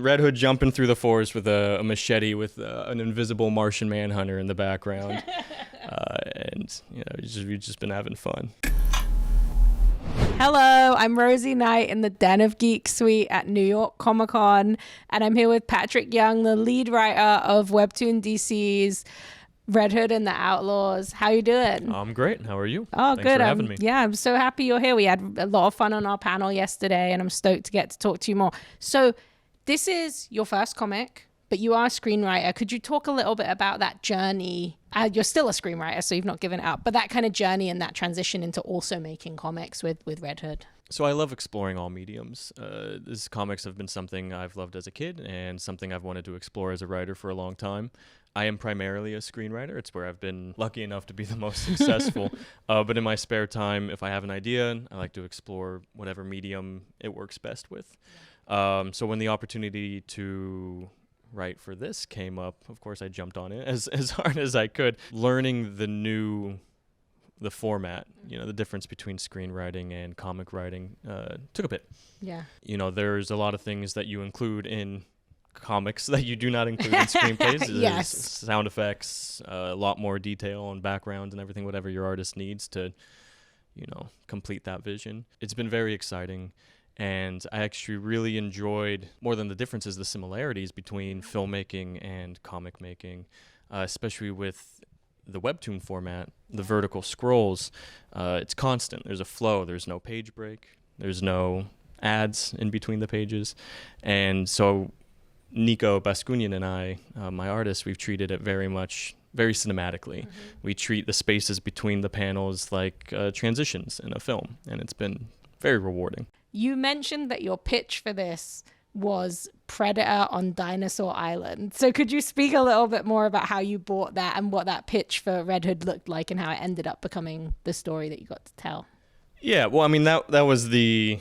Red Hood jumping through the forest with a machete with an invisible Martian manhunter in the background. And, we've just been having fun. Hello, I'm Rosie Knight in the Den of Geek suite at New York Comic Con, and I'm here with Patrick Young, the lead writer of WEBTOON DC's Red Hood and the Outlaws. How you doing? I'm great. How are you? Oh, Thanks good. for having me. Yeah, I'm so happy you're here. We had a lot of fun on our panel yesterday, and I'm stoked to get to talk to you more. So this is your first comic, but you are a screenwriter. Could you talk a little bit about that journey? You're still a screenwriter, so you've not given it up, but that kind of journey and that transition into also making comics with Red Hood. So I love exploring all mediums. These comics have been something I've loved as a kid and something I've wanted to explore as a writer for a long time. I am primarily a screenwriter. It's where I've been lucky enough to be the most successful. But in my spare time, if I have an idea, I like to explore whatever medium it works best with. So when the opportunity to write for this came up, of course I jumped on it as hard as I could. Learning the format, the difference between screenwriting and comic writing took a bit. Yeah. There's a lot of things that you include in comics that you do not include in screenplays. Yes. Sound effects, a lot more detail and background and everything, whatever your artist needs to, complete that vision. It's been very exciting. And I actually really enjoyed, more than the differences, the similarities between filmmaking and comic making, especially with the WEBTOON format, the vertical scrolls. It's constant. There's a flow. There's no page break. There's no ads in between the pages. And so Nico Bascunian and I, my artist, we've treated it very cinematically. Mm-hmm. We treat the spaces between the panels like transitions in a film, and it's been very rewarding. You mentioned that your pitch for this was Predator on Dinosaur Island. So could you speak a little bit more about how you bought that and what that pitch for Red Hood looked like and how it ended up becoming the story that you got to tell? Yeah, well, I mean, that was the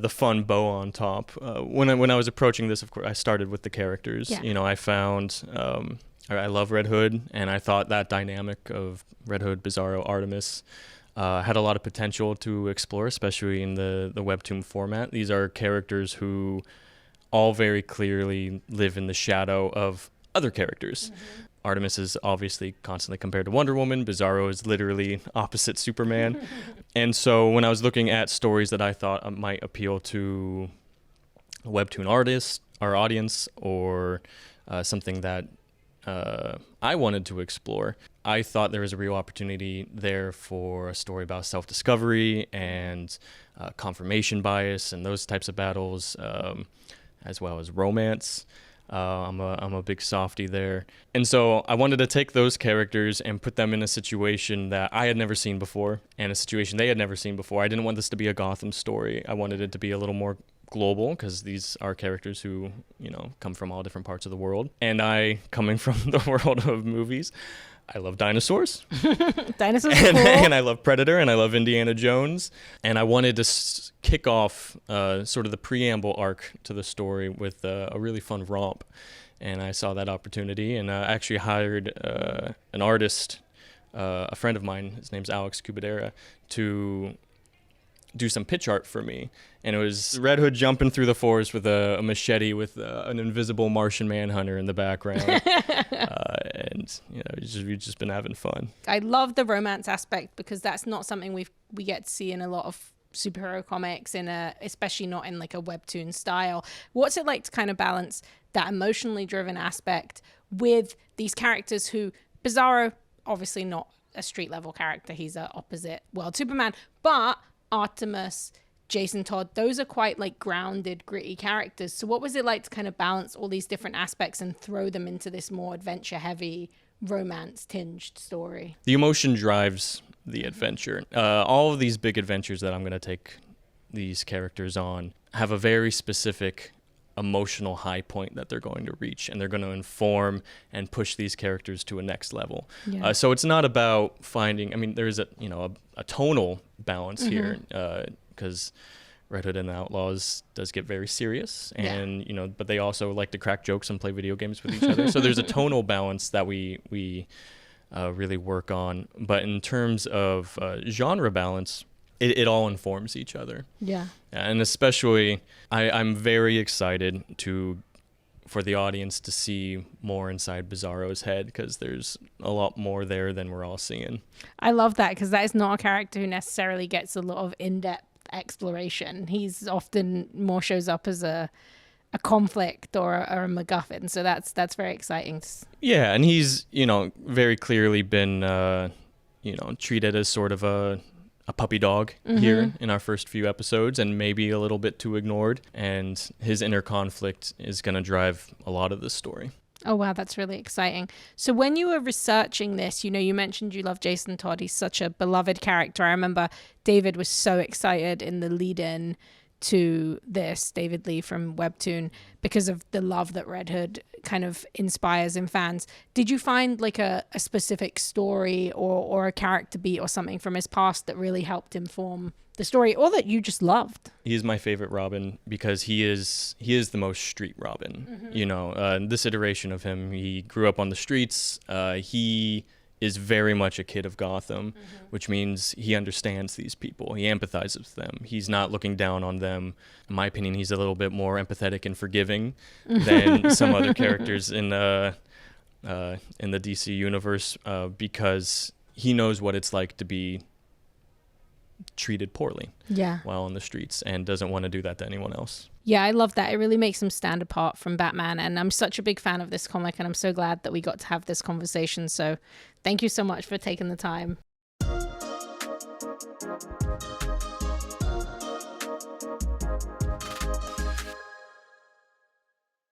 fun bow on top. When I was approaching this, of course, I started with the characters. Yeah. I found I love Red Hood, and I thought that dynamic of Red Hood, Bizarro, Artemis had a lot of potential to explore, especially in the WEBTOON format. These are characters who all very clearly live in the shadow of other characters. Mm-hmm. Artemis is obviously constantly compared to Wonder Woman. Bizarro is literally opposite Superman. And so when I was looking at stories that I thought might appeal to a WEBTOON artist, our audience, or something that I wanted to explore, I thought there was a real opportunity there for a story about self-discovery and confirmation bias and those types of battles, as well as romance. I'm a big softie there. And so I wanted to take those characters and put them in a situation that I had never seen before and a situation they had never seen before. I didn't want this to be a Gotham story. I wanted it to be a little more global because these are characters who, come from all different parts of the world. And I, coming from the world of movies, I love dinosaurs. Dinosaurs are cool. And I love Predator, and I love Indiana Jones. And I wanted to kick off sort of the preamble arc to the story with a really fun romp. And I saw that opportunity, and I actually hired an artist, a friend of mine, his name's Alex Cubadera, to do some pitch art for me. And it was Red Hood jumping through the forest with a machete with an invisible Martian manhunter in the background. And we've just been having fun. I love the romance aspect because that's not something we get to see in a lot of superhero comics, especially not in like a WEBTOON style. What's it like to kind of balance that emotionally driven aspect with these characters who, Bizarro, obviously not a street level character, he's an opposite world Superman, but Artemis, Jason Todd, those are quite like grounded, gritty characters. So what was it like to kind of balance all these different aspects and throw them into this more adventure heavy, romance tinged story? The emotion drives the adventure. All of these big adventures that I'm going to take these characters on have a very specific emotional high point that they're going to reach, and they're going to inform and push these characters to a next level. Yeah. So it's not about finding, there's a tonal balance here, because Red Hood and the Outlaws does get very serious, and but they also like to crack jokes and play video games with each other. So there's a tonal balance that we really work on. But in terms of genre balance, it all informs each other. Yeah. And especially, I'm very excited to for the audience to see more inside Bizarro's head, because there's a lot more there than we're all seeing. I love that, because that is not a character who necessarily gets a lot of in-depth exploration. He's often more shows up as a conflict or a MacGuffin. So that's very exciting. Yeah, and he's, very clearly been, treated as sort of a puppy dog here in our first few episodes, and maybe a little bit too ignored. And his inner conflict is going to drive a lot of this story. Oh, wow. That's really exciting. So when you were researching this, you mentioned you love Jason Todd. He's such a beloved character. I remember David was so excited in the lead-in to this, David Lee from WEBTOON, because of the love that Red Hood kind of inspires in fans. Did you find like a specific story or a character beat or something from his past that really helped inform the story, or that you just loved? He's my favorite Robin because he is the most street Robin. This iteration of him, he grew up on the streets. He is very much a kid of Gotham, which means he understands these people. He empathizes with them. He's not looking down on them. In my opinion, he's a little bit more empathetic and forgiving than some other characters in the DC universe, because he knows what it's like to be treated poorly while on the streets, and doesn't want to do that to anyone else. Yeah, I love that. It really makes him stand apart from Batman, and I'm such a big fan of this comic, and I'm so glad that we got to have this conversation. So thank you so much for taking the time.